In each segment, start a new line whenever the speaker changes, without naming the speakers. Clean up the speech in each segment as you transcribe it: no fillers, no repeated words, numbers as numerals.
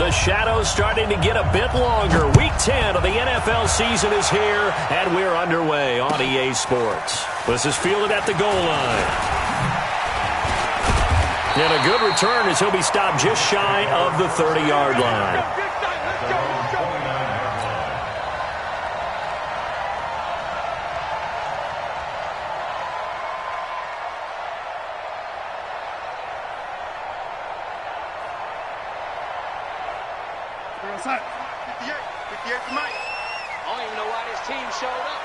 The shadow's starting to get a bit longer. Week 10 of the NFL season is here, and we're underway on EA Sports. This is fielded at the goal line. And a good return as he'll be stopped just shy of the 30-yard line.
Outside. 58. 58 for Mike.
I don't even know why this team showed up.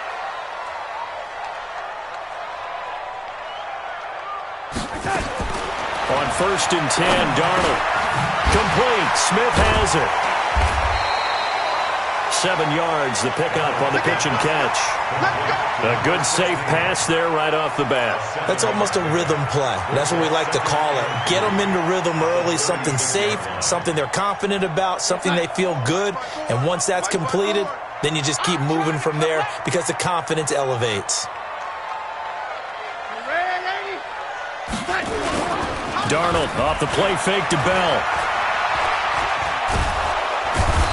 On 1st and 10, Darnold. Complete. Smith has it. 7 yards, the pickup on the pitch and catch. A good safe pass there right off the bat.
That's almost a rhythm play. That's what we like to call it. Get them into rhythm early, something safe, something they're confident about, something they feel good. And once that's completed, then you just keep moving from there because the confidence elevates.
Darnold off the play fake to Bell.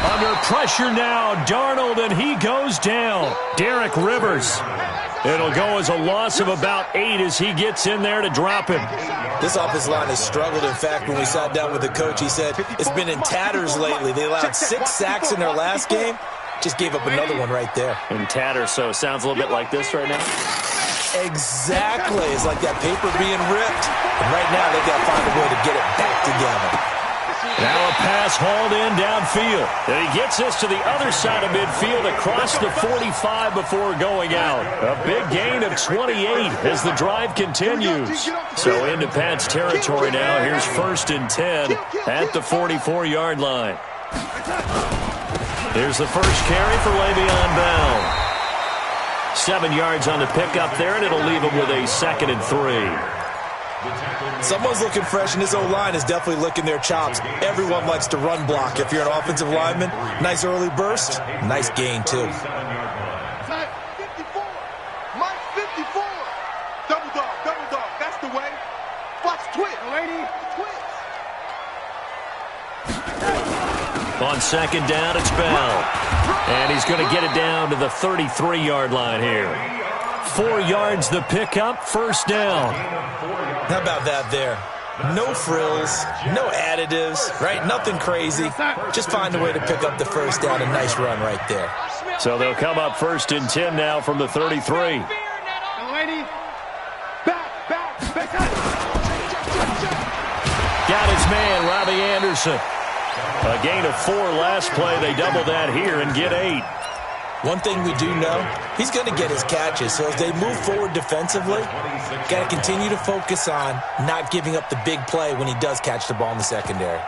Under pressure now, Darnold, and he goes down. Derek Rivers. It'll go as a loss of about 8 as he gets in there to drop him.
This offensive line has struggled. In fact, when we sat down with the coach, he said it's been in tatters lately. They allowed 6 sacks in their last game. Just gave up another one right there.
In tatters, so it sounds a little bit like this right now.
Exactly. It's like that paper being ripped. And right now, they've got to find a way to get it back together.
Now a pass hauled in downfield. And he gets us to the other side of midfield across the 45 before going out. A big gain of 28 as the drive continues. So into Pat's territory now. Here's 1st and 10 at the 44-yard line. Here's the first carry for Le'Veon Bell. 7 yards on the pickup there, and it'll leave him with a 2nd and 3.
Someone's looking fresh, and this O-line is definitely licking their chops. Everyone likes to run block. If you're an offensive lineman, nice early burst, nice gain, too.
54. Mike 54. Double dog. That's the way. Watch twist, lady. Twist.
On 2nd down, it's Bell. And he's going to get it down to the 33-yard line here. 4 yards the pickup, 1st down.
How about that there? No frills, no additives, right? Nothing crazy. Just find a way to pick up the 1st down. A nice run right there.
So they'll come up 1st and 10 now from the 33. Got his man, Robbie Anderson. A gain of 4 last play. They double that here and get 8.
One thing we do know, he's going to get his catches. So as they move forward defensively, got to continue to focus on not giving up the big play when he does catch the ball in the secondary.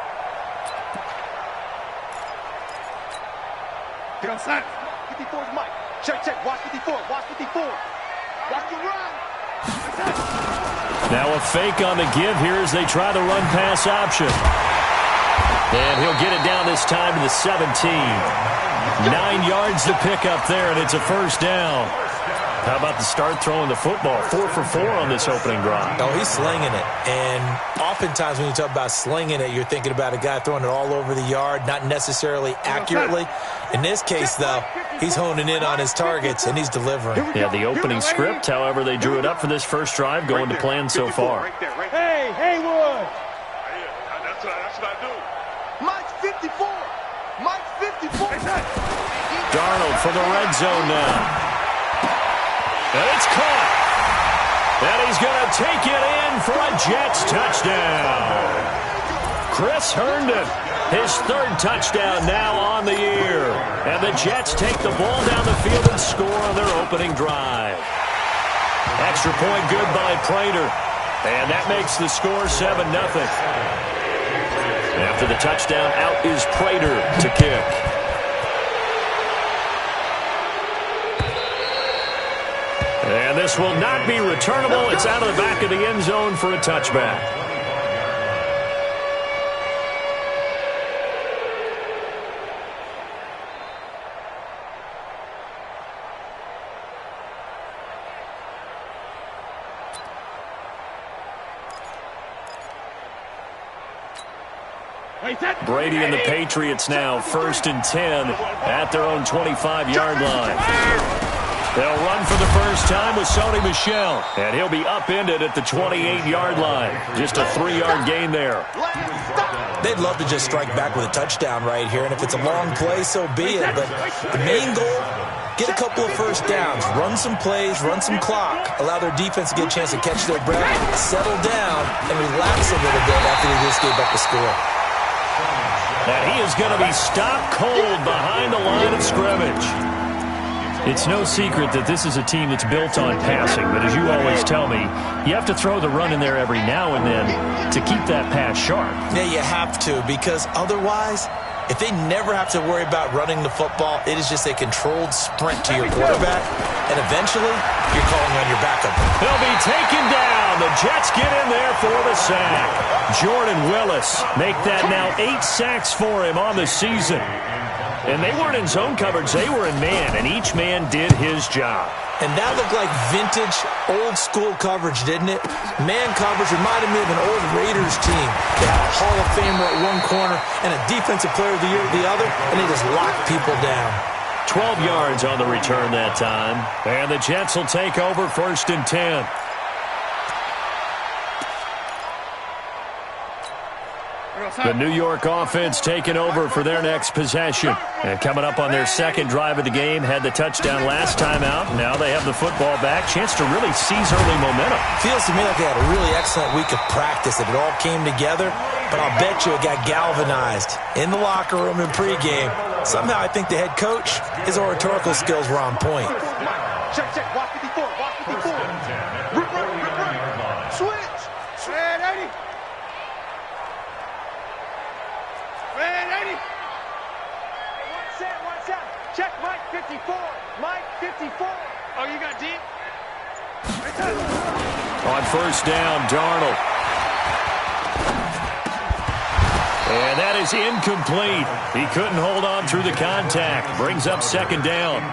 Get outside. 54 is Mike. Check. Watch 54. Watch 54. Watch the run.
Now a fake on the give here as they try the run pass option. And he'll get it down this time to the 17. 9 yards to pick up there, and it's a 1st down. How about the start throwing the football? 4 for 4 on this opening drive.
Oh, he's slinging it. And oftentimes when you talk about slinging it, you're thinking about a guy throwing it all over the yard, not necessarily accurately. In this case, though, he's honing in on his targets, and he's delivering.
Yeah, the opening script, however, they drew it up for this first drive, going to plan so far.
Hey, Haywood. That's what I do. Mike 54. Mike 54.
Darnold for the red zone now. And it's caught. And he's going to take it in for a Jets touchdown. Chris Herndon, his 3rd touchdown now on the year. And the Jets take the ball down the field and score on their opening drive. Extra point good by Prater. And that makes the score 7-0. After the touchdown, out is Prater to kick. And this will not be returnable. It's out of the back of the end zone for a touchback. Brady and the Patriots now 1st and 10 at their own 25-yard line. They'll run for the first time with Sony Michel, and he'll be upended at the 28-yard line. Just a 3-yard gain there.
They'd love to just strike back with a touchdown right here, and if it's a long play, so be it. But the main goal, get a couple of first downs, run some plays, run some clock, allow their defense to get a chance to catch their breath, settle down, and relax a little bit after they just gave up a score.
And he is going to be stopped cold behind the line of scrimmage. It's no secret that this is a team that's built on passing, but as you always tell me, you have to throw the run in there every now and then to keep that pass sharp.
Yeah, you have to, because otherwise, if they never have to worry about running the football, it is just a controlled sprint to your quarterback, and eventually, you're calling on your backup.
He'll be taken down. The Jets get in there for the sack. Jordan Willis make that now 8 sacks for him on the season. And they weren't in zone coverage, they were in man, and each man did his job.
And that looked like vintage, old-school coverage, didn't it? Man coverage reminded me of an old Raiders team. They had a Hall of Famer at one corner and a Defensive Player of the Year at the other, and they just locked people down.
12 yards on the return that time. And the Jets will take over 1st and 10. The New York offense taking over for their next possession. And coming up on their second drive of the game, had the touchdown last time out. Now they have the football back. Chance to really seize early momentum.
Feels to me like they had a really excellent week of practice. It all came together, but I'll bet you it got galvanized in the locker room in pregame. Somehow I think the head coach, his oratorical skills were on point.
Check, check. Watch 54. Watch 54. Run. Switch. Red 80. Red 80. One set. Check Mike 54. Mike 54. Oh, you got deep?
On 1st down, Darnold. And that is incomplete. He couldn't hold on through the contact. Brings up 2nd down.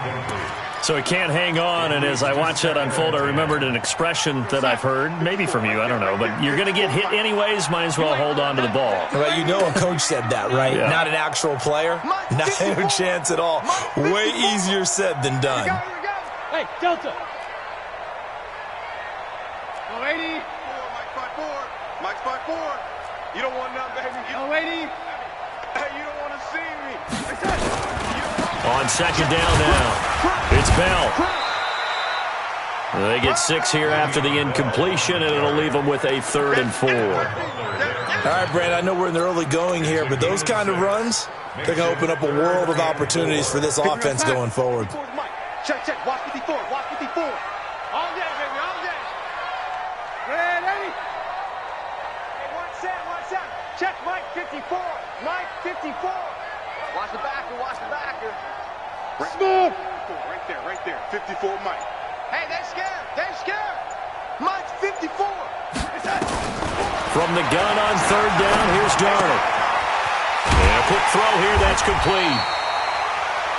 So he can't hang on, and as I watch that unfold, I remembered an expression that I've heard, maybe from you, I don't know, but you're going to get hit anyways, might as well hold on to the ball.
Well, you know a coach said that, right?
Yeah.
Not an actual player. Not a chance at all. Way easier said than done.
Hey, Delta.
Oh, 80. Mike 54. You don't want nothing, baby. Oh, 80. Hey, you don't want to see me.
On 2nd down now, it's Bell. They get 6 here after the incompletion, and it'll leave them with a 3rd and 4.
All right, Brandon, I know we're in the early going here, but those kind of runs, they're going to open up a world of opportunities for this offense going forward.
Check. Watch 54. Watch 54. All day, baby. All day. Red 80. Hey, one set. Check Mike 54. Mike 54.
Watch the backer.
Smooth. Right there. 54 Mike.
Hey, they're scared.
Mike 54.
From the gun on 3rd down, here's Darnold. And a quick throw here, that's complete.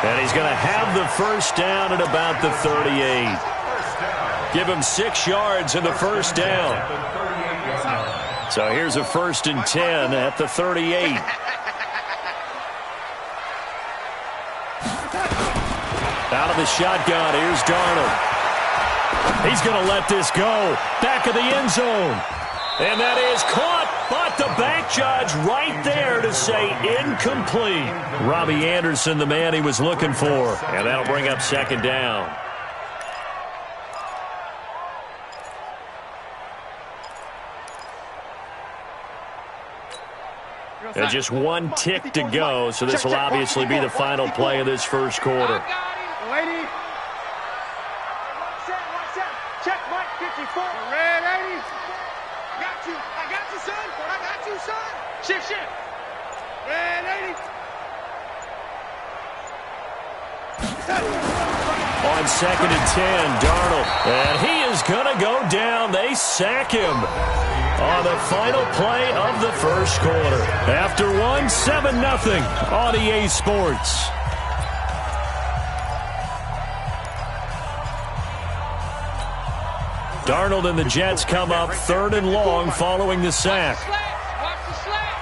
And he's going to have the 1st down at about the 38. Give him 6 yards in the 1st down. So here's a 1st and 10 at the 38. Out of the shotgun, here's Darnold. He's going to let this go. Back of the end zone. And that is caught, but the back judge right there to say incomplete. Robbie Anderson, the man he was looking for. And that'll bring up 2nd down. And just 1 tick to go, so this will obviously be the final play of this 1st quarter.
Lady. One set. Check Mike 54. Red 80. I got you, son. Shift. Red 80.
On 2nd and 10, Darnold. And he is going to go down. They sack him on the final play of the 1st quarter. After 7-0 on EA Sports. Darnold and the Jets come up 3rd and long following the sack.
Watch the slant.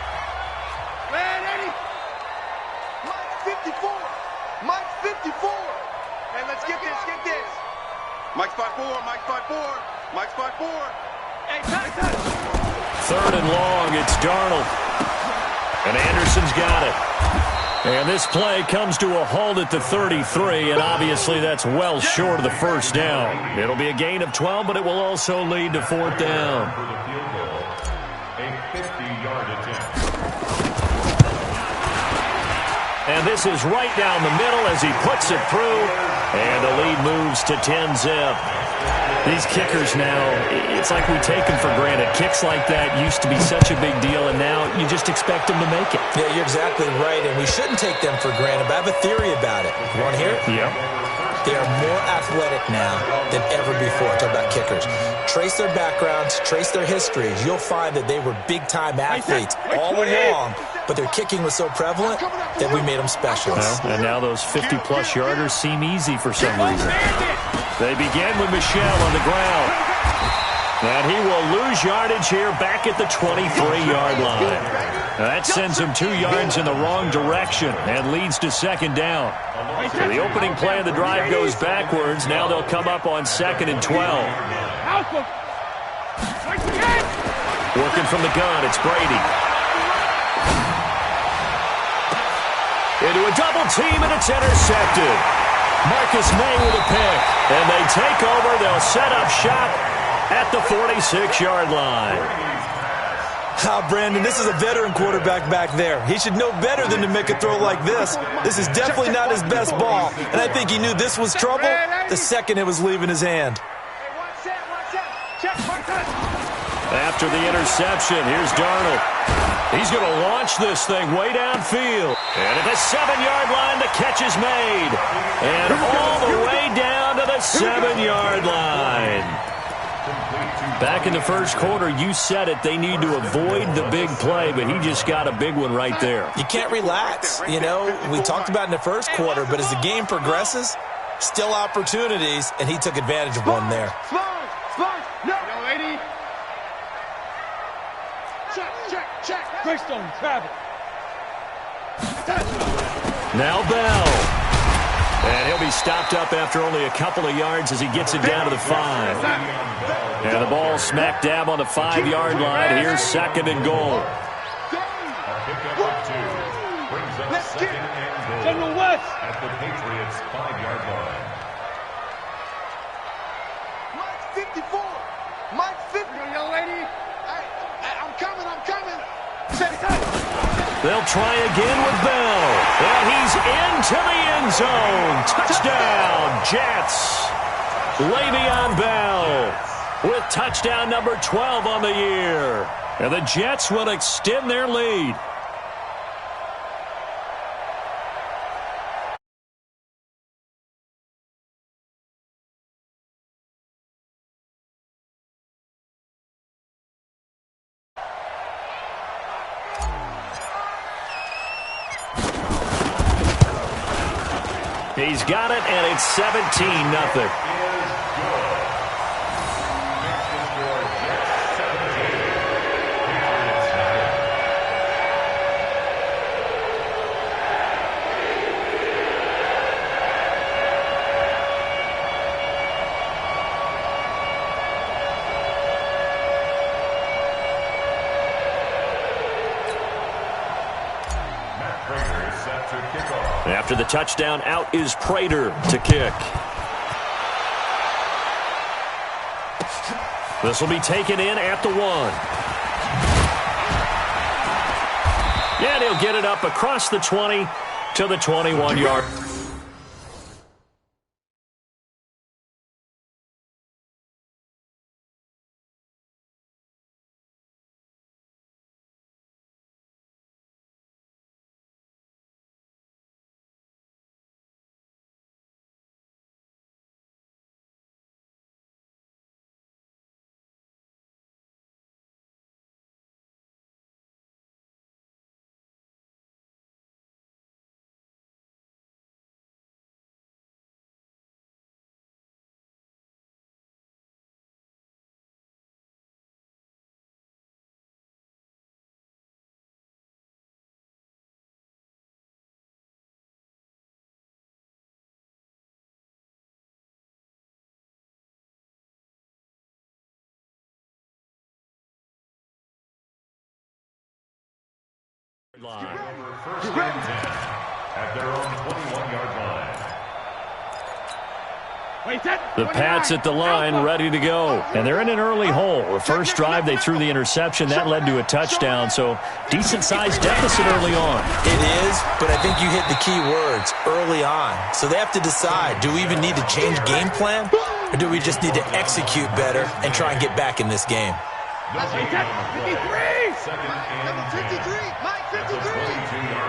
Mike spot 4, Mike spot 4, Mike spot 4. Hey, touch.
3rd and long, it's Darnold. And Anderson's got it. And this play comes to a halt at the 33, and obviously that's well short of the first down. It'll be a gain of 12, but it will also lead to 4th down. And this is right down the middle as he puts it through, and the lead moves to 10-zip. These kickers now, it's like we take them for granted. Kicks like that used to be such a big deal, and now you just expect them to make it.
Yeah, you're exactly right, and we shouldn't take them for granted, but I have a theory about it. You want to hear it?
Yep.
They are more athletic now than ever before. Talk about kickers. Trace their backgrounds, trace their histories. You'll find that they were big-time athletes all along, but their kicking was so prevalent that we made them specialists.
Well, and now those 50-plus yarders seem easy for some reason. They begin with Michel on the ground. And he will lose yardage here back at the 23-yard line. That sends him 2 yards in the wrong direction and leads to 2nd down. So the opening play of the drive goes backwards. Now they'll come up on 2nd and 12. Working from the gun, it's Brady. Into a double team, and it's intercepted. Marcus May with a pick. And they take over. They'll set up shop at the 46-yard line.
Brandon, this is a veteran quarterback back there. He should know better than to make a throw like this. This is definitely not his best ball. And I think he knew this was trouble the second it was leaving his hand.
After the interception, here's Darnold. He's going to launch this thing way downfield. And at the 7-yard line, the catch is made. And all the way down to the 7-yard line. Back in the first quarter, you said it, they need to avoid the big play, but he just got a big one right there.
You can't relax. You know, we talked about in the first quarter, but as the game progresses, still opportunities, and he took advantage of one there.
No, lady. Check. Greystone, travel.
Now Bell. And he'll be stopped up after only a couple of yards as he gets it down to the 5. And the ball smack dab on the 5-yard line. Here's 2nd and goal.
Let's get it. General West.
At the Patriots' 5-yard line.
Mike 54. Mike 50. Young lady. I'm coming.
They'll try again with Bell. And he's into the end zone. Touchdown, Jets. Le'Veon Bell with touchdown number 12 on the year. And the Jets will extend their lead. He's got it, and it's 17-0. After the touchdown, out is Prater to kick. This will be taken in at the 1. And he'll get it up across the 20 to the 21-yard.
First and 10 at their own 21-yard line.
The Pats at the line, ready to go. And they're in an early hole. The first drive, they threw the interception. That led to a touchdown, so decent-sized deficit early on.
It is, but I think you hit the key words, early on. So they have to decide, do we even need to change game plan, or do we just need to execute better and try and get back in this game?
53! Number 53! Mike 53!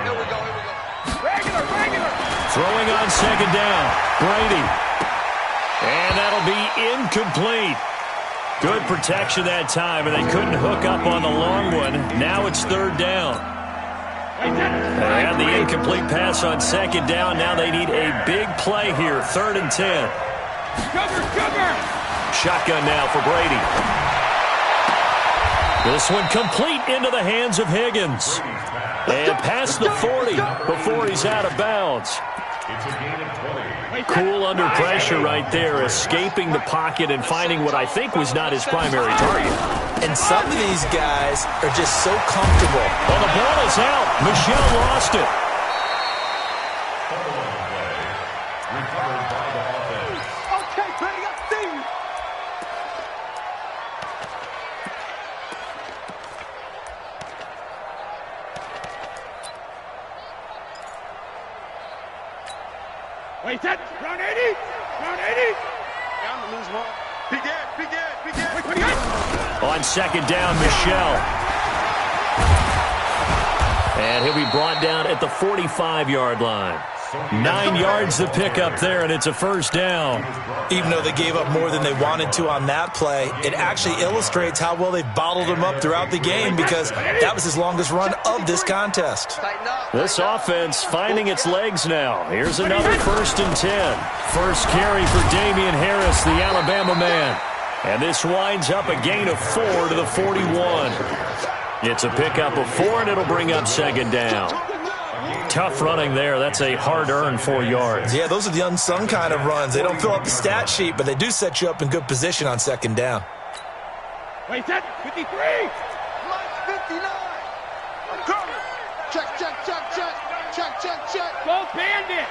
Here we go. Regular!
Throwing on second down, Brady. And that'll be incomplete. Good protection that time, and they couldn't hook up on the long one. Now it's third down. And the incomplete pass on second down. Now they need a big play here, 3rd and 10.
Cover!
Shotgun now for Brady. This one complete into the hands of Higgins. And past the 40 before he's out of bounds.
It's a gain of 20.
Cool under pressure right there, escaping the pocket and finding what I think was not his primary target.
And some of these guys are just so comfortable.
Well, the ball is out. Michelle lost it.
Recovered by the offense.
Okay, Brady, I see you.
Round 80! Down to lose one. Be dead!
On second down, Michelle. And he'll be brought down at the 45-yard line. 9 yards to pick up there, and it's a first down.
Even though they gave up more than they wanted to on that play, it actually illustrates how well they bottled him up throughout the game because that was his longest run of this contest.
Tighten up.
This offense finding its legs now. Here's another 1st and 10. First carry for Damian Harris, the Alabama man. And this winds up a gain of 4 to the 41. It's a pickup of 4, and it'll bring up second down. Tough running there. That's a hard-earned 4 yards.
Yeah, those are the unsung kind of runs. They don't fill up the stat sheet, but they do set you up in good position on second down.
53! Mike 59! Check. Go Bandit!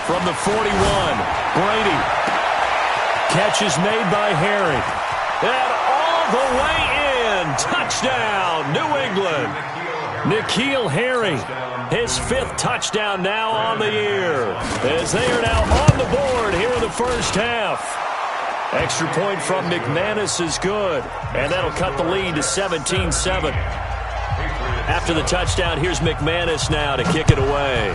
From the 41, Brady. Catch is made by Harry. And all the way in. Touchdown, New England. N'Keal Harry, his 5th touchdown now on the year, as they are now on the board here in the first half. Extra point from McManus is good, and that'll cut the lead to 17-7. After the touchdown, here's McManus now to kick it away.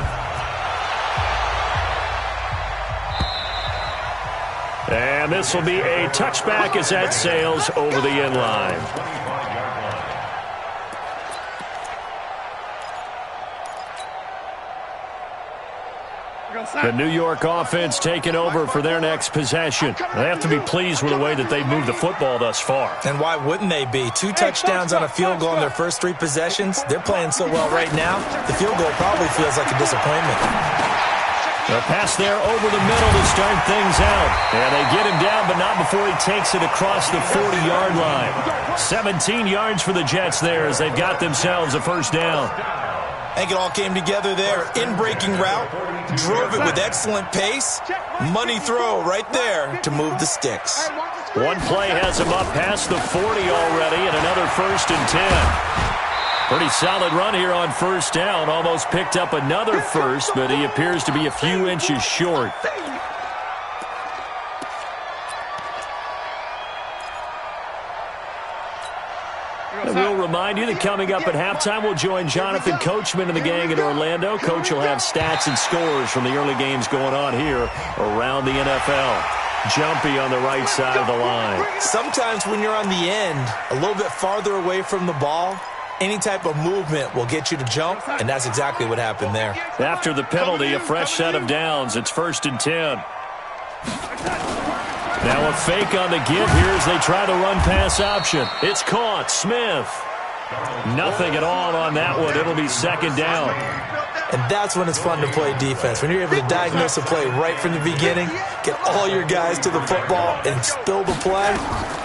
And this will be a touchback as that sails over the end line. The New York offense taking over for their next possession. They have to be pleased with the way that they've moved the football thus far.
And why wouldn't they be? 2 touchdowns on a field goal in their first 3 possessions. They're playing so well right now, the field goal probably feels like a disappointment.
The pass there over the middle to start things out. And they get him down, but not before he takes it across the 40-yard line. 17 yards for the Jets there as they've got themselves a first down.
I think it all came together there. In-breaking route, drove it with excellent pace. Money throw right there to move the sticks.
One play has him up past the 40 already, and another 1st and 10. Pretty solid run here on first down. Almost picked up another first, but he appears to be a few inches short. And we'll remind you that coming up at halftime, we'll join Jonathan Coachman and the gang in Orlando. Coach will have stats and scores from the early games going on here around the NFL. Jumpy on the right side of the line.
Sometimes when you're on the end, a little bit farther away from the ball, any type of movement will get you to jump, and that's exactly what happened there.
After the penalty, a fresh set of downs. It's 1st and 10. Now a fake on the give here as they try to run pass option. It's caught. Smith. Nothing at all on that one. It'll be second down.
And that's when it's fun to play defense. When you're able to diagnose a play right from the beginning, get all your guys to the football and spill the play,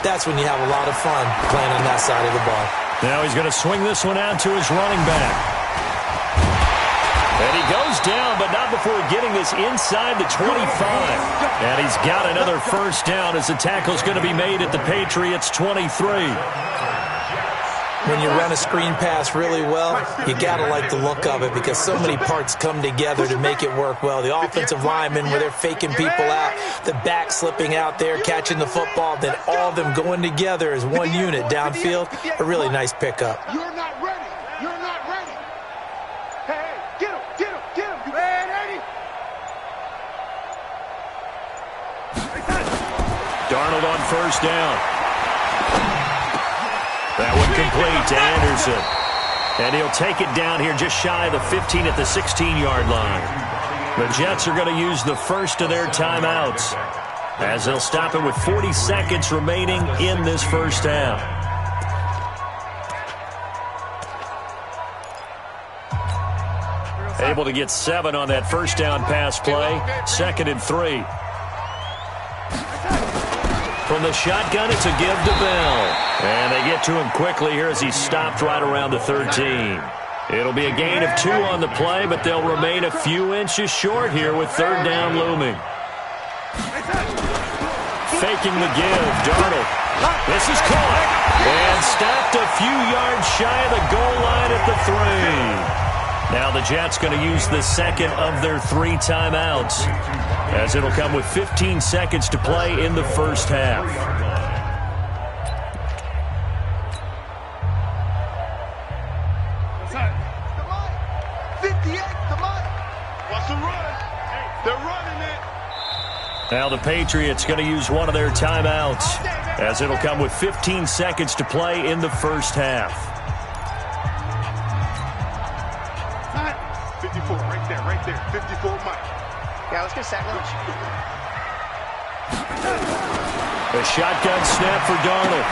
that's when you have a lot of fun playing on that side of the ball.
Now he's going to swing this one out to his running back. And he goes down, but not before getting this inside the 25. And he's got another first down as the tackle's going to be made at the Patriots' 23.
When you run a screen pass really well, you got to like the look of it because so many parts come together to make it work well. The offensive linemen, where they're faking people out, the back slipping out there, catching the football, then all of them going together as one unit downfield. A really nice pickup.
You're not ready. You're not ready.
Hey, get him, get him, get him. You ready?
Darnold on first down. That one complete to Anderson. And he'll take it down here just shy of the 15 at the 16-yard line. The Jets are going to use the first of their timeouts as they'll stop it with 40 seconds remaining in this first half. Able to get 7 on that first down pass play. 2nd and 3. From the shotgun, it's a give to Bell. And they get to him quickly here as he's stopped right around the 13. It'll be a gain of 2 on the play, but they'll remain a few inches short here with 3rd down looming. Faking the give, Darnold. This is caught. And stopped a few yards shy of the goal line at the 3. Now the Jets going to use the second of their 3 timeouts, as it'll come with 15 seconds to play in the first half.
Come on. 58, come on. Watch them run. They're running it.
Now the Patriots going to use one of their timeouts, as it'll come with 15 seconds to play in the first half.
54, right there. 54, Mike.
Yeah, let's get sack lunch.
A shotgun snap for Darnold.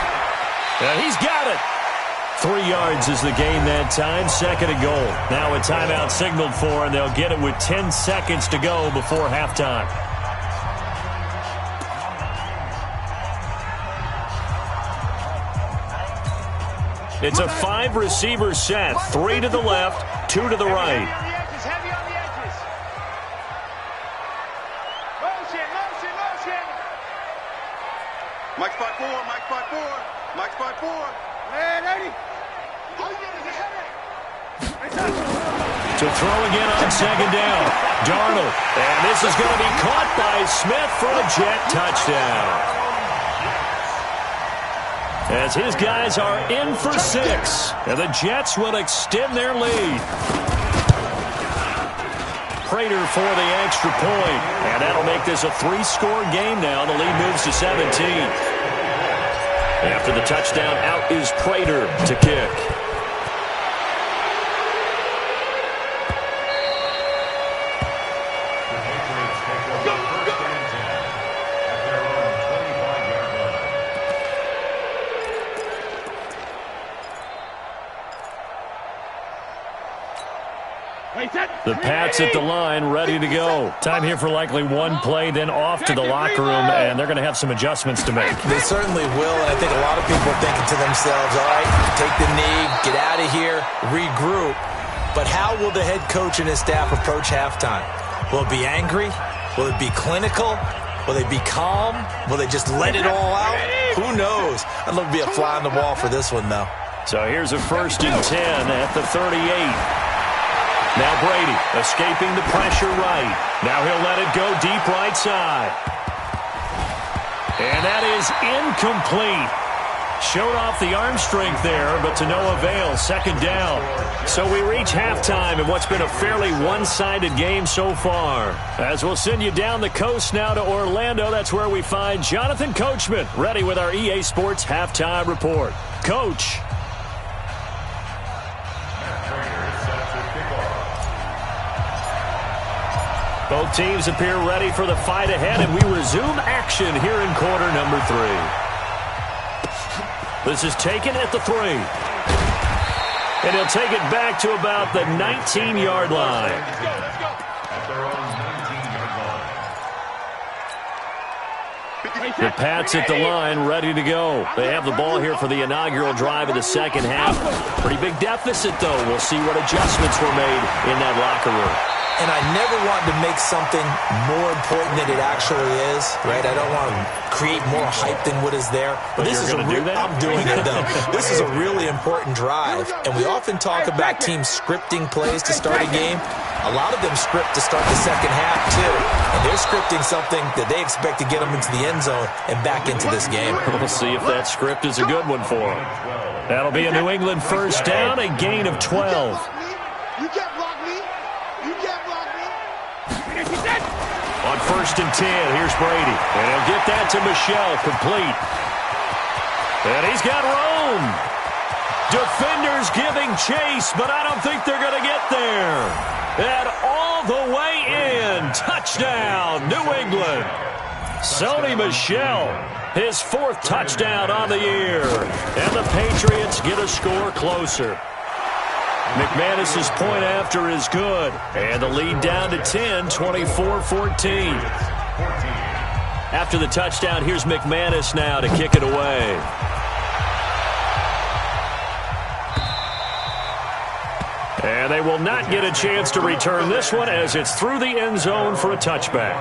And he's got it. 3 yards is the gain that time. 2nd and goal. Now a timeout signaled for, and they'll get it with 10 seconds to go before halftime. It's a 5-receiver set. 3 to the left, 2 to the right.
Heavy on the edges. Motion.
Mike 5-4, Mike 5-4, Mike 5-4.
Ready?
To throw again on 2nd down. Darnold. And this is going to be caught by Smith for a Jet touchdown. As his guys are in for 6. And the Jets will extend their lead. Prater for the extra point. And that'll make this a 3-score game now. The lead moves to 17. After the touchdown, out is Prater to kick. The Pats at the line, ready to go. Time here for likely one play, then off to the locker room, and they're going to have some adjustments to make.
They certainly will, and I think a lot of people are thinking to themselves, all right, take the knee, get out of here, regroup. But how will the head coach and his staff approach halftime? Will it be angry? Will it be clinical? Will they be calm? Will they just let it all out? Who knows? I'd love to be a fly on the wall for this one, though.
So here's a 1st and 10 at the 38. Now Brady escaping the pressure right. Now he'll let it go deep right side. And that is incomplete. Showed off the arm strength there, but to no avail. 2nd down. So we reach halftime in what's been a fairly one-sided game so far. As we'll send you down the coast now to Orlando, that's where we find Jonathan Coachman, ready with our EA Sports Halftime Report. Coach. Both teams appear ready for the fight ahead, and we resume action here in quarter number 3. This is taken at the 3. And he'll take it back to about the 19-yard line.
Let's go.
The Pats at the line, ready to go. They have the ball here for the inaugural drive of the second half. Pretty big deficit, though. We'll see what adjustments were made in that locker room.
And I never want to make something more important than it actually is, right? I don't want to create more hype than what is there.
But this is going to do that?
I'm doing it, though. This is a really important drive. And we often talk about teams scripting plays to start a game. A lot of them script to start the second half, too. And they're scripting something that they expect to get them into the end zone and back into this game.
We'll see if that script is a good one for them. That'll be a New England first down, a gain of 12.
You can't block me. You can't block me.
On 1st and 10, here's Brady. And he'll get that to Michel, complete. And he's got room. Defenders giving chase, but I don't think they're going to get there. And all the way in. Touchdown, New England. Sony Michel, his 4th touchdown on the year. And the Patriots get a score closer. McManus's point after is good. And the lead down to 10, 24-14. After the touchdown, here's McManus now to kick it away. And they will not get a chance to return this one as it's through the end zone for a touchback.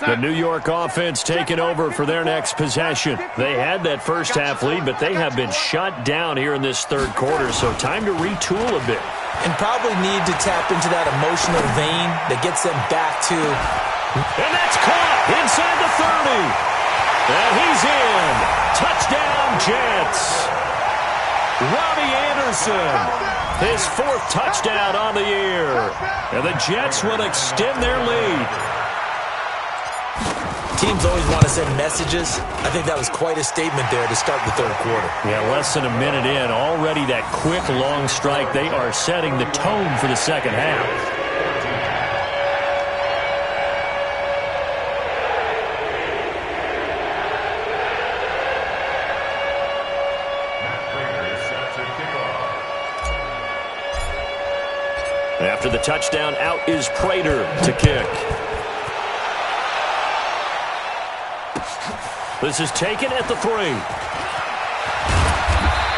The New York offense taking over for their next possession. They had that first half lead, but they have been shut down here in this third quarter, so time to retool a bit.
And probably need to tap into that emotional vein that gets them back to...
And that's caught inside the 30. And he's in. Touchdown, Jets. Robbie Anderson, his 4th touchdown on the year. And the Jets will extend their lead.
Teams always want to send messages. I think that was quite a statement there to start the third quarter.
Yeah, less than a minute in. Already that quick, long strike. They are setting the tone for the second half. After the touchdown, out is Prater to kick. This is taken at the 3.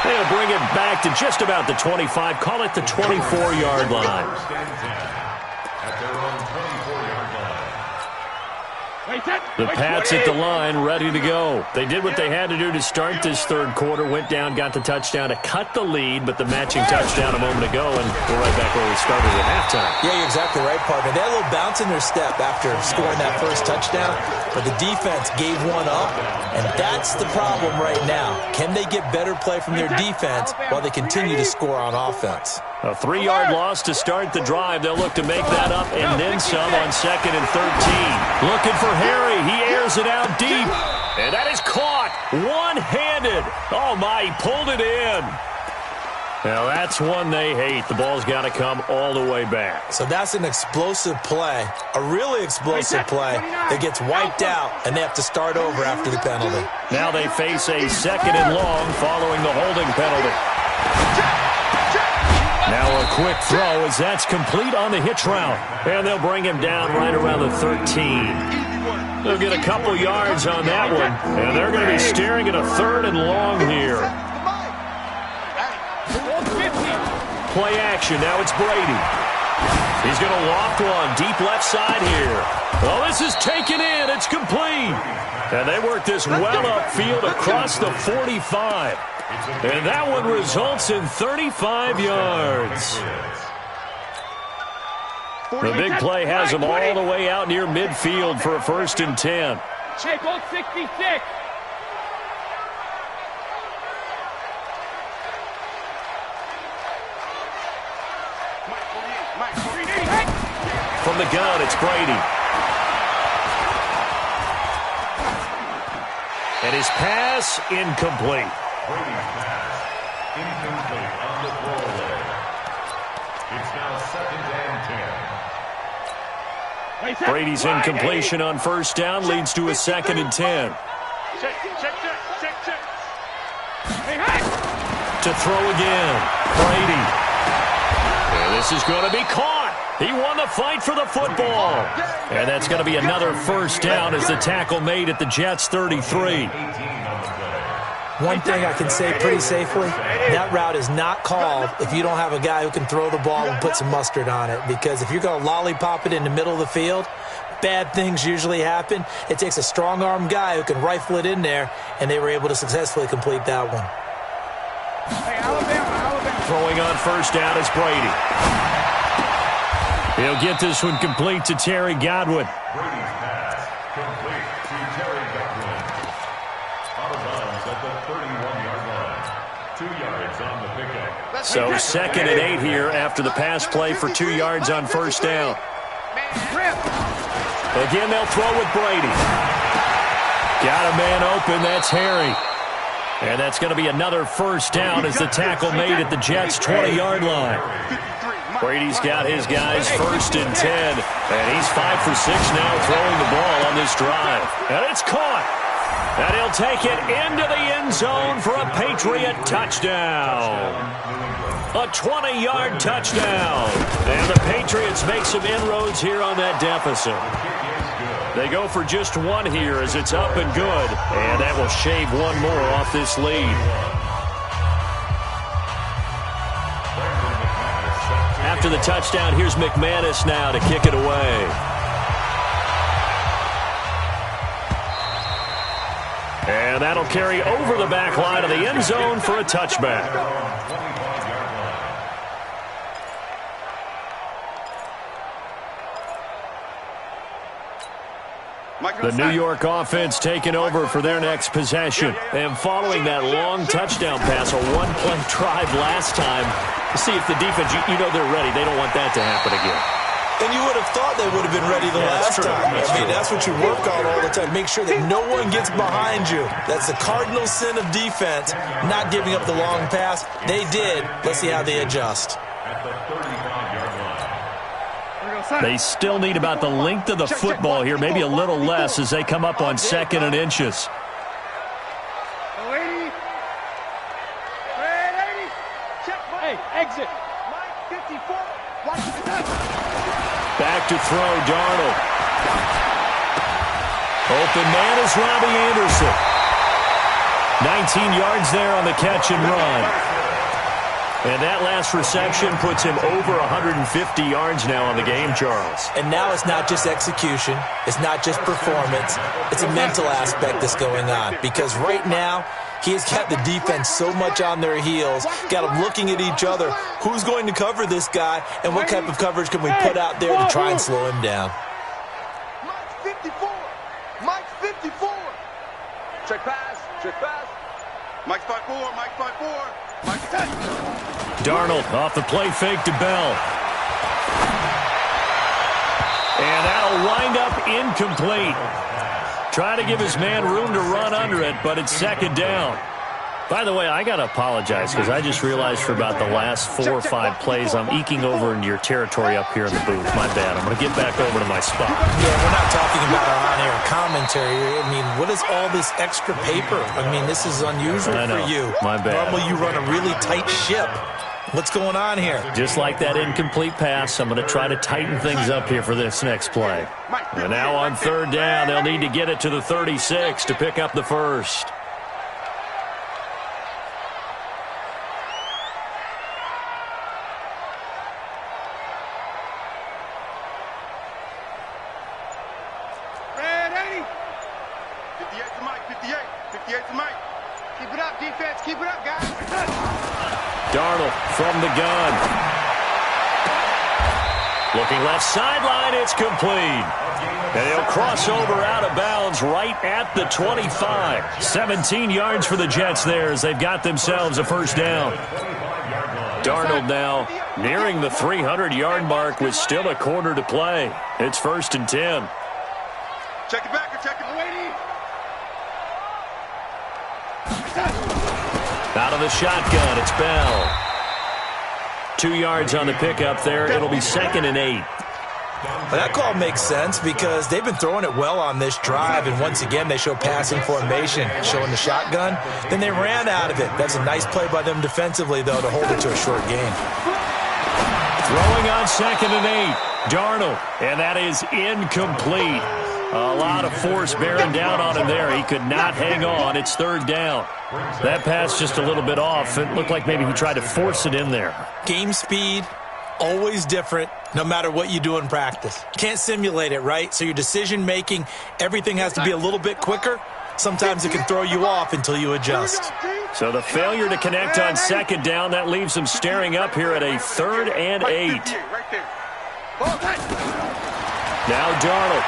They'll bring it back to just about the 25. Call it the 24-yard line.
At their own 24-yard line.
The Pats at the line, ready to go. They did what they had to do to start this third quarter. Went down, got the touchdown to cut the lead, but the matching touchdown a moment ago, and we're right back where we started at halftime.
Yeah, you're exactly right, partner. They had a little bounce in their step after scoring that first touchdown, but the defense gave one up, and that's the problem right now. Can they get better play from their defense while they continue to score on offense?
A 3-yard loss to start the drive. They'll look to make that up and then some on 2nd and 13. Looking for Harry. He airs it out deep. And that is caught one-handed. Oh, my, he pulled it in. Now, that's one they hate. The ball's got to come all the way back.
So that's an explosive play, a really explosive play that gets wiped out, and they have to start over after the penalty.
Now they face a 2nd and long following the holding penalty. Now a quick throw as that's complete on the hitch route. And they'll bring him down right around the 13. They'll get a couple yards on that one. And they're going to be staring at a 3rd and long here. Play action. Now it's Brady. He's going to loft one deep left side here. Oh, this is taken in. It's complete. And they work this well upfield across the 45. And that one results in 35 yards. The big play has them all the way out near midfield for a 1st and 10.
Check on 66.
From the gun, it's Brady. And his pass incomplete.
Brady's pass incomplete on the throwaway. It's now 2nd and 10.
Brady's incompletion on 1st down leads to a 2nd and 10.
Check.
To throw again, Brady. And this is going to be caught. He won the fight for the football. And that's going to be another first down as the tackle made at the Jets' 33.
One thing I can say pretty safely, that route is not called if you don't have a guy who can throw the ball and put some mustard on it. Because if you're going to lollipop it in the middle of the field, bad things usually happen. It takes a strong-armed guy who can rifle it in there, and they were able to successfully complete that one.
Hey, Alabama.
Throwing on first down is Brady. He'll get this one complete to Terry Godwin.
Brady's pass complete to Terry Godwin. Out of bounds at the 31-yard line. 2 yards on the pickup.
So 2nd and 8 here after the pass play for 2 yards on first down. Again, they'll throw with Brady. Got a man open. That's Harry. And that's going to be another first down as the tackle made at the Jets' 20-yard line. Brady's got his guys 1st and 10. And he's 5 for 6 now throwing the ball on this drive. And it's caught. And he'll take it into the end zone for a Patriot touchdown. A 20-yard touchdown. And the Patriots make some inroads here on that deficit. They go for just one here as it's up and good. And that will shave one more off this lead. After the touchdown, here's McManus now to kick it away. And that'll carry over the back line of the end zone for a touchback. The New York offense taking over for their next possession. And following that long touchdown pass, a one-play drive last time, to see if the defense, you know they're ready. They don't want that to happen again.
And you would have thought they would have been ready the last time. That's what you work on all the time. Make sure that no one gets behind you. That's the cardinal sin of defense, not giving up the long pass. They did. Let's see how they adjust.
At the 35-yard line.
They still need about the length of the football here, maybe a little less as they come up on 2nd and inches.
Hey, exit. Mike 54.
Back to throw, Darnold. Open man is Robbie Anderson. 19 yards there on the catch and run. And that last reception puts him over 150 yards now on the game, Charles.
And now it's not just execution. It's not just performance. It's a mental aspect that's going on. Because right now, he has got the defense so much on their heels, got them looking at each other. Who's going to cover this guy, and what type of coverage can we put out there to try and slow him down?
Mike's 54. Mike's 54. Check pass. Check pass. Mike's 5-4. Mike's 5-4. Mike's 10.
Darnold off the play fake to Bell. And that'll wind up incomplete. Trying to give his man room to run under it, but it's 2nd down. By the way, I got to apologize because I just realized for about the last 4 or 5 plays I'm eking over into your territory up here in the booth. My bad. I'm going to get back over to my spot.
Yeah, we're not talking about our on-air commentary. I mean, what is all this extra paper? I mean, this is unusual for you.
My bad.
Normally you run a really tight ship. What's going on here?
Just like that incomplete pass, I'm going to try to tighten things up here for this next play. And now on 3rd down, they'll need to get it to the 36 to pick up the first.
Red 80.
58 to Mike. 58. 58 to Mike.
Keep it up, defense. Keep it up, guys.
Darnold from the gun. Looking left sideline, it's complete. And he'll cross over out of bounds right at the 25. 17 yards for the Jets there as they've got themselves a first down. Darnold now nearing the 300-yard mark with still a quarter to play. It's 1st and 10.
Check it back or check it away.
Out of the shotgun, it's Bell. 2 yards on the pickup there. It'll be 2nd and 8.
Well, that call makes sense because they've been throwing it well on this drive, and once again they show passing formation, showing the shotgun. Then they ran out of it. That's a nice play by them defensively, though, to hold it to a short gain.
Throwing on 2nd and 8. Darnold, and that is incomplete. A lot of force bearing down on him there. He could not hang on. It's third down. That pass just a little bit off. It looked like maybe he tried to force it in there.
Game speed, always different, no matter what you do in practice. Can't simulate it, right? So your decision-making, everything has to be a little bit quicker. Sometimes it can throw you off until you adjust.
So the failure to connect on second down, that leaves him staring up here at a 3rd and 8. Now Darnold.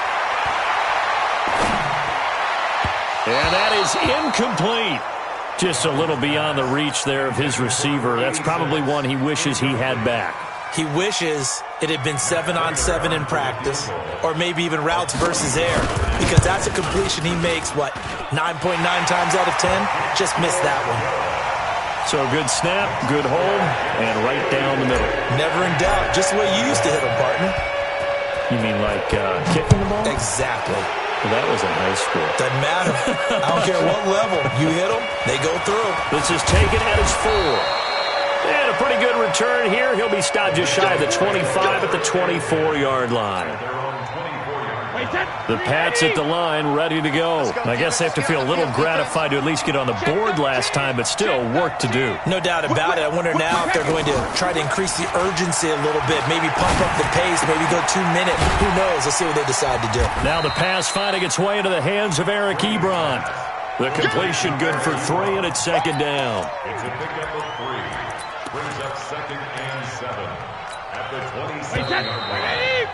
And that is incomplete. Just a little beyond the reach there of his receiver. That's probably one he wishes he had back.
He wishes it had been 7-on-7 in practice, or maybe even routes versus air, because that's a completion he makes, 9.9 times out of 10? Just missed that one.
So good snap, good hold, and right down the middle.
Never in doubt. Just the way you used to hit them, partner.
You mean like kicking the ball?
Exactly.
Well, that was in high school.
Doesn't matter. I don't care what level. You hit them, they go through.
This is taken at his 4. And a pretty good return here. He'll be stopped just shy of the 25 at the 24-yard line. The Pats at the line, ready to go. I guess they have to feel a little gratified to at least get on the board last time, but still work to do.
No doubt about it. I wonder now if they're going to try to increase the urgency a little bit, maybe pump up the pace, maybe go 2 minutes. Who knows? Let's see what they decide to do.
Now the pass finding its way into the hands of Eric Ebron. The completion good for 3, and it's second down.
It's a pickup of 3. Brings up 2nd and 7 at the 27-yard line.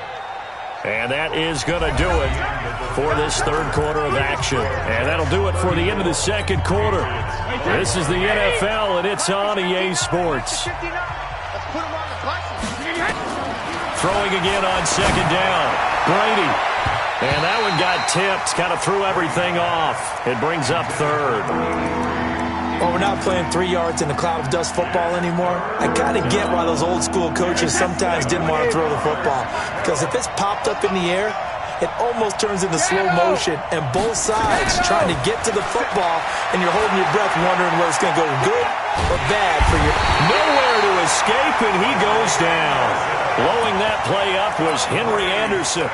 And that is going to do it for this third quarter of action. And that'll do it for the end of the second quarter. This is the NFL, and it's on EA Sports. Throwing again on second down. Brady. And that one got tipped. Kind of threw everything off. It brings up third.
Well, we're not playing 3 yards in a cloud of dust football anymore. I kind of get why those old school coaches sometimes didn't want to throw the football. Because if it's popped up in the air, it almost turns into slow motion. And both sides trying to get to the football, and you're holding your breath wondering whether it's going to go good or bad for you.
Nowhere to escape, and he goes down. Blowing that play up was Henry Anderson.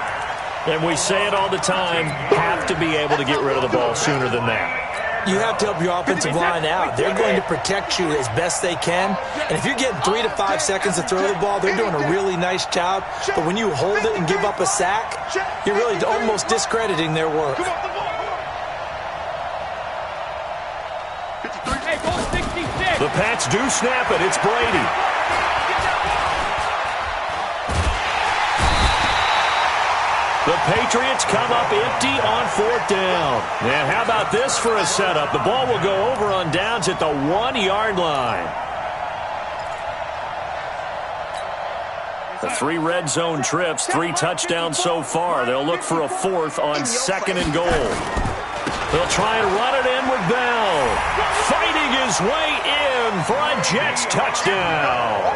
And we say it all the time, have to be able to get rid of the ball sooner than that.
You have to help your offensive line out. They're going to protect you as best they can. And if you're getting 3 to 5 seconds to throw the ball, they're doing a really nice job. But when you hold it and give up a sack, you're really almost discrediting their work.
The Pats do snap it. It's Brady. The Patriots come up empty on 4th down. And how about this for a setup? The ball will go over on downs at the 1-yard line. The 3 red zone trips, 3 touchdowns so far. They'll look for a 4th on 2nd and goal. They'll try and run it in with Bell. Fighting his way in for a Jets touchdown.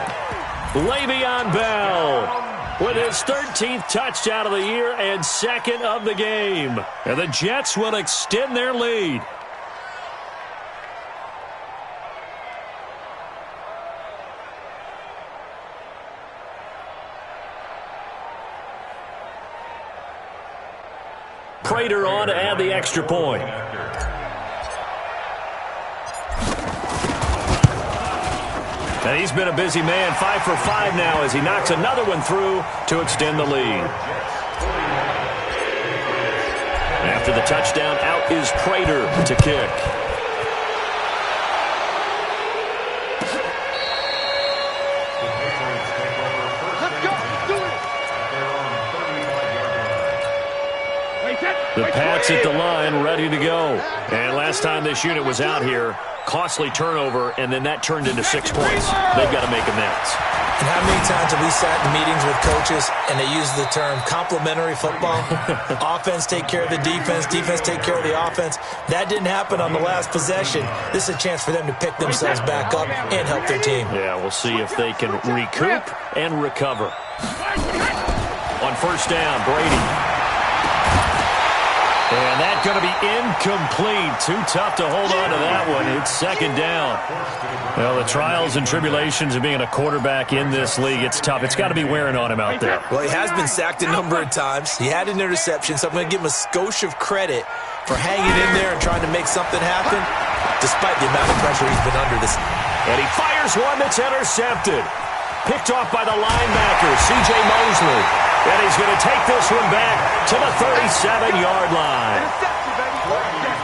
Le'Veon Bell with his 13th touchdown of the year and 2nd of the game. And the Jets will extend their lead. Prater on to add the extra point. And he's been a busy man, 5 for 5 now as he knocks another one through to extend the lead. After the touchdown, out is Prater to kick. The Pats at the line, ready to go. And last time this unit was out here, costly turnover, and then that turned into 6 points. They've got to make amends.
And how many times have we sat in meetings with coaches and they use the term complementary football? Offense take care of the defense, defense take care of the offense. That didn't happen on the last possession. This is a chance for them to pick themselves back up and help their team.
Yeah, we'll see if they can recoup and recover. On 1st down, Brady. And that's going to be incomplete. Too tough to hold on to that one. It's second down. Well, the trials and tribulations of being a quarterback in this league, it's tough. It's got to be wearing on him out there.
Well, he has been sacked a number of times. He had an interception, so I'm going to give him a skosh of credit for hanging in there and trying to make something happen, despite the amount of pressure he's been under this.
And he fires one that's intercepted. Picked off by the linebacker, C.J. Mosley. And he's going to take this one back to the 37-yard line.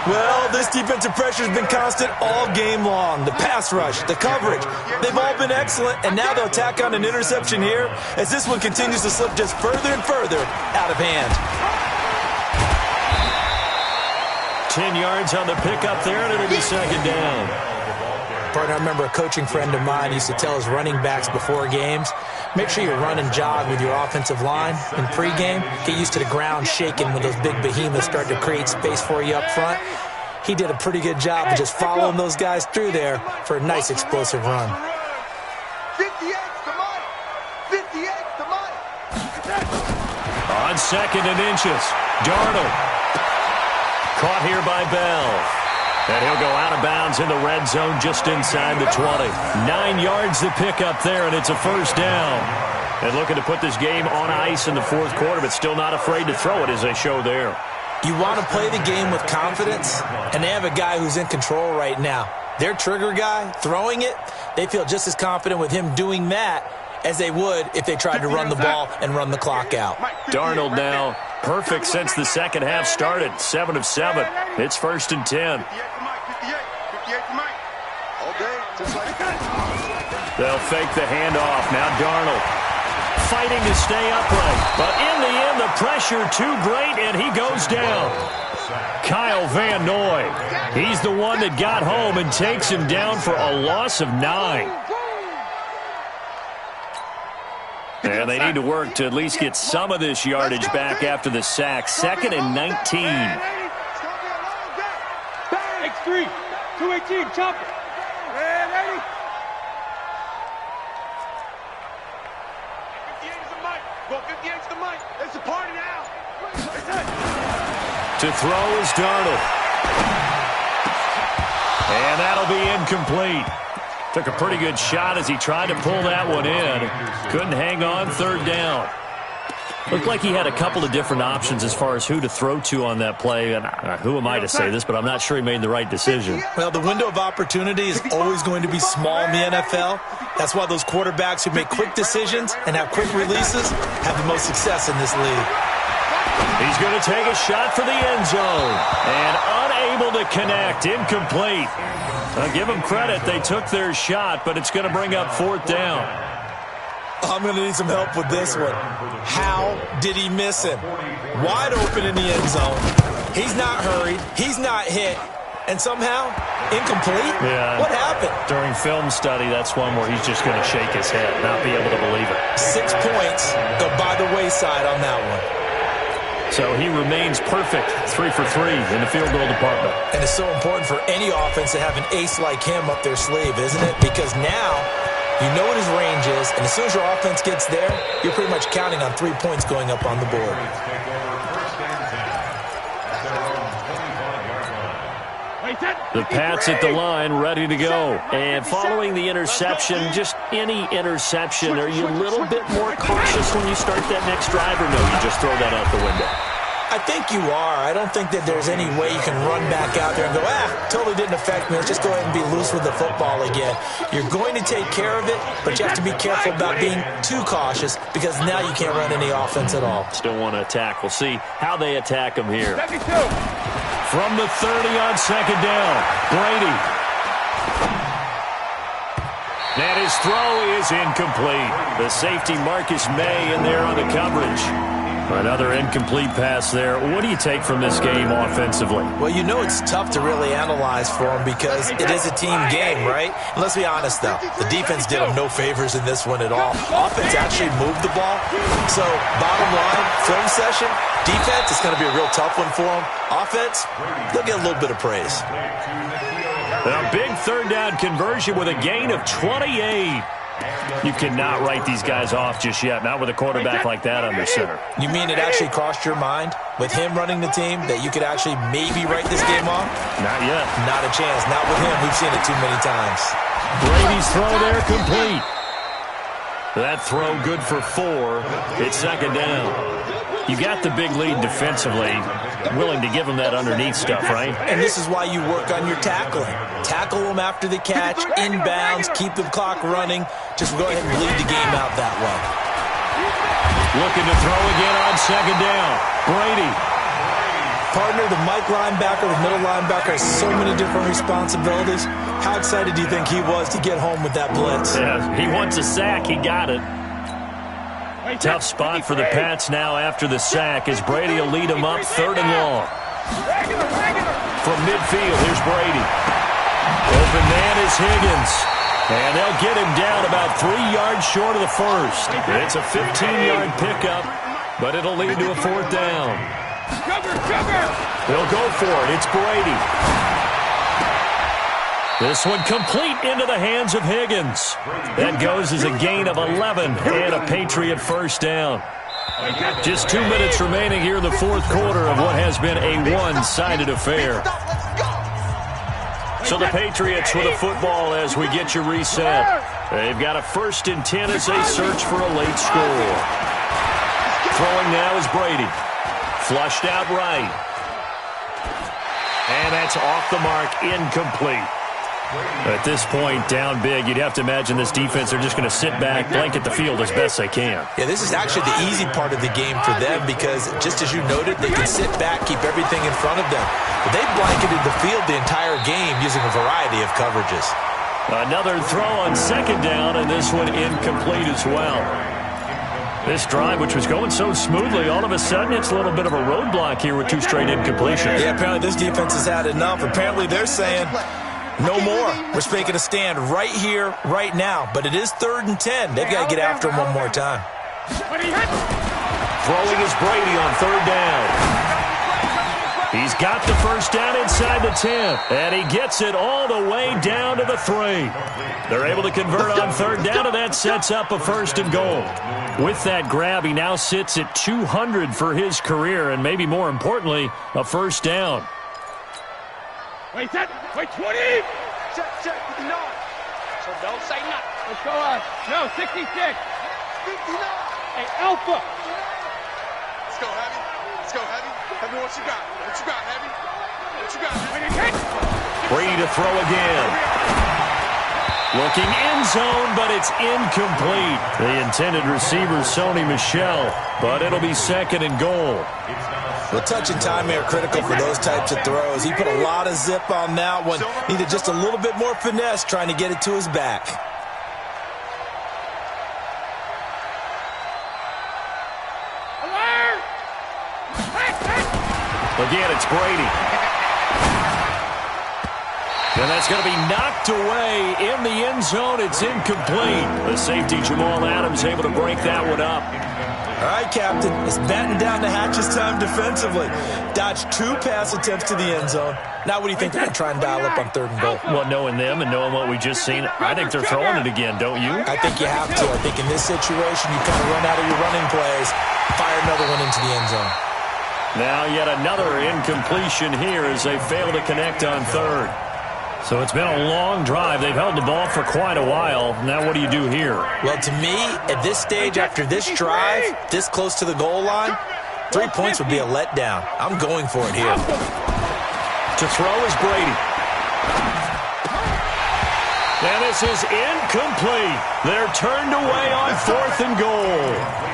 Well, this defensive pressure has been constant all game long. The pass rush, the coverage, they've all been excellent, and now they'll tack on an interception here as this one continues to slip just further and further out of hand.
10 yards on the pickup there, and it'll be second down.
Partner, I remember a coaching friend of mine used to tell his running backs before games, make sure you run and jog with your offensive line in pregame. Get used to the ground shaking when those big behemoths start to create space for you up front. He did a pretty good job of just following those guys through there for a nice explosive run.
58 to Mike. 58 to Mike.
On second and inches, Darnold. Caught here by Bell. And he'll go out of bounds in the red zone just inside the 20. 9 yards to pick up there, and it's a first down. And looking to put this game on ice in the fourth quarter, but still not afraid to throw it as they show there.
You want to play the game with confidence, and they have a guy who's in control right now. Their trigger guy, throwing it, they feel just as confident with him doing that as they would if they tried to run the ball and run the clock out.
Darnold now perfect since the second half started. 7 of 7. It's first and 10. They'll fake the handoff. Now Darnold fighting to stay upright. But in the end, the pressure too great, and he goes down. Kyle Van Noy. He's the one that got home and takes him down for a loss of 9. And they need to work to at least get some of this yardage back after the sack. Second and 19.
X3, 218, chopper. Ready? 58 is the mic. Go 58 is the mic. It's a party now.
To throw is Darnold. And that'll be incomplete. Took a pretty good shot as he tried to pull that one in. Couldn't hang on, third down. Looked like he had a couple of different options as far as who to throw to on that play. And who am I to say this, but I'm not sure he made the right decision.
Well, the window of opportunity is always going to be small in the NFL. That's why those quarterbacks who make quick decisions and have quick releases have the most success in this league.
He's going to take a shot for the end zone. And unable to connect. Incomplete. I'll give them credit. They took their shot, but it's going to bring up fourth down.
I'm going to need some help with this one. How did he miss him? Wide open in the end zone. He's not hurried. He's not hit. And somehow, incomplete?
Yeah.
What happened?
During film study, that's one where he's just going to shake his head, not be able to believe it.
6 points go by the wayside on that one.
So he remains perfect, 3 for 3 in the field goal department.
And it's so important for any offense to have an ace like him up their sleeve, isn't it? Because now you know what his range is, and as soon as your offense gets there, you're pretty much counting on 3 points going up on the board.
The Pats at the line, ready to go. And following the interception, just any interception, are you a little bit more cautious when you start that next drive, or no, you just throw that out the window?
I think you are. I don't think that there's any way you can run back out there and go, totally didn't affect me. Let's just go ahead and be loose with the football again. You're going to take care of it, but you have to be careful about being too cautious because now you can't run any offense at all.
Still want to attack. We'll see how they attack him here. From the 30 on second down, Brady. And his throw is incomplete. The safety Marcus May in there on the coverage. Another incomplete pass there. What do you take from this game offensively?
Well, you know it's tough to really analyze for them because it is a team game, right? And let's be honest, though. The defense did them no favors in this one at all. Offense actually moved the ball. So, bottom line, film session, defense, it's going to be a real tough one for them. Offense, they'll get a little bit of praise.
A big third down conversion with a gain of 28. You cannot write these guys off just yet, not with a quarterback like that under center.
You mean it actually crossed your mind with him running the team that you could actually maybe write this game off?
Not yet.
Not a chance. Not with him. We've seen it too many times.
Brady's throw there complete. That throw good for 4. It's second down. You got the big lead defensively, willing to give them that underneath stuff, right?
And this is why you work on your tackling. Tackle them after the catch, inbounds, keep the clock running. Just go ahead and bleed the game out that way.
Looking to throw again on second down. Brady.
Partner, the Mike linebacker, the middle linebacker, has so many different responsibilities. How excited do you think he was to get home with that blitz?
Yeah, he wants a sack. He got it. Tough spot for the Pats now after the sack as Brady will lead them up 3rd and long. From midfield, here's Brady. Open man is Higgins. And they'll get him down about 3 yards short of the first. It's a 15-yard pickup, but it'll lead to a 4th down. They'll go for it. It's Brady. This one complete into the hands of Higgins. That goes as a gain of 11 and a Patriot first down. Just 2 minutes remaining here in the 4th quarter of what has been a one-sided affair. So the Patriots with a football as we get you reset. They've got a 1st and 10 as they search for a late score. Throwing now is Brady. Flushed out right. And that's off the mark, incomplete. At this point, down big, you'd have to imagine this defense, they're just going to sit back, blanket the field as best they can.
Yeah, this is actually the easy part of the game for them because, just as you noted, they can sit back, keep everything in front of them. But they blanketed the field the entire game using a variety of coverages.
Another throw on second down, and this one incomplete as well. This drive, which was going so smoothly, all of a sudden it's a little bit of a roadblock here with 2 straight incompletions.
Yeah, apparently this defense has had enough. Apparently they're saying, no more. We're making a stand right here, right now. But it is 3rd and 10. They've got to get after him one more time.
Throwing is Brady on 3rd down. He's got the first down inside the 10. And he gets it all the way down to the 3. They're able to convert on 3rd down, and that sets up a 1st and goal. With that grab, he now sits at 200 for his career, and maybe more importantly, a 1st down.
Wait, 20! Check, with the 9. So don't say nothing. Let's go on. No, 66. 59. Hey, Alpha.
Let's go, Heavy. Let's go, Heavy. Heavy, what you got? What you got, Heavy? What you got, Heavy?
Brady to throw again. Looking end zone, but it's incomplete. The intended receiver, Sony Michel, but it'll be 2nd and goal.
The touch and time are critical for those types of throws. He put a lot of zip on that one. Needed just a little bit more finesse trying to get it to his back.
Again, it's Brady. And that's going to be knocked away in the end zone. It's incomplete. The safety, Jamal Adams, able to break that one up.
All right, Captain. It's batten down the hatches time defensively. Dodged 2 pass attempts to the end zone. Now what do you think they're going to try and dial up on 3rd and goal?
Well, knowing them and knowing what we just seen, I think they're throwing it again, don't you?
I think you have to. I think in this situation, you kind of run out of your running plays, fire another one into the end zone.
Now yet another incompletion here as they fail to connect on 3rd. So it's been a long drive. They've held the ball for quite a while. Now what do you do here?
Well, to me, at this stage, after this drive, this close to the goal line, 3 points would be a letdown. I'm going for it here.
To throw is Brady. And this is incomplete. They're turned away on 4th and goal.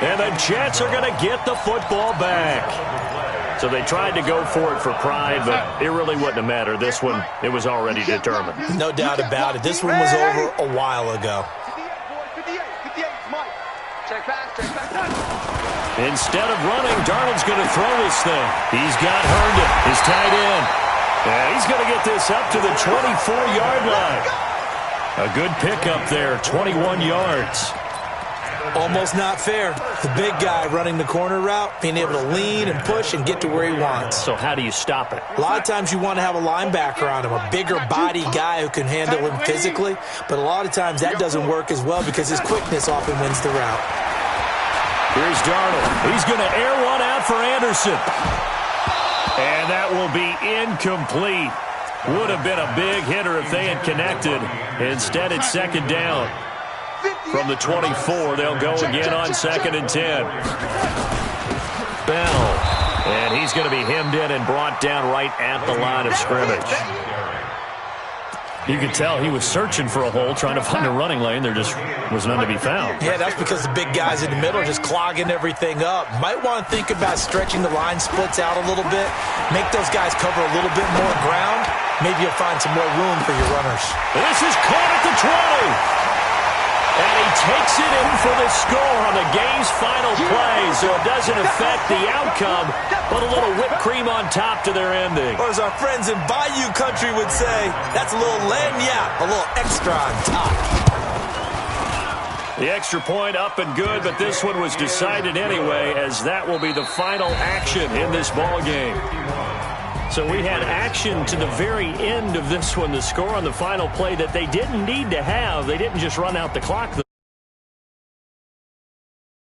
And the Jets are going to get the football back. So they tried to go for it for pride, but it really wouldn't have mattered. This one, it was already determined.
No doubt about it. This one was over a while ago.
58, Mike. Check back.
Instead of running, Darnold's going to throw this thing. He's got Herndon, his tight end. And he's going to get this up to the 24-yard line. A good pickup there, 21 yards.
Almost not fair. The big guy running the corner route, being able to lean and push and get to where he wants.
So how do you stop it?
A lot of times you want to have a linebacker on him, a bigger body guy who can handle him physically, but a lot of times that doesn't work as well because his quickness often wins the route.
Here's Darnold. He's going to air one out for Anderson. And that will be incomplete. Would have been a big hitter if they had connected. Instead, it's second down. From the 24, they'll go again on 2nd and 10. Bell. And he's going to be hemmed in and brought down right at the line of scrimmage. You could tell he was searching for a hole, trying to find a running lane. There just was none to be found.
Yeah, that's because the big guys in the middle are just clogging everything up. Might want to think about stretching the line splits out a little bit. Make those guys cover a little bit more ground. Maybe you'll find some more room for your runners.
This is caught at the 20. And he takes it in for the score on the game's final play, so it doesn't affect the outcome, but a little whipped cream on top to their ending.
Or as our friends in Bayou Country would say, that's a little lagniappe, a little extra on top.
The extra point up and good, but this one was decided anyway, as that will be the final action in this ball game. So we had action to the very end of this one, the score on the final play that they didn't need to have. They didn't just run out the clock.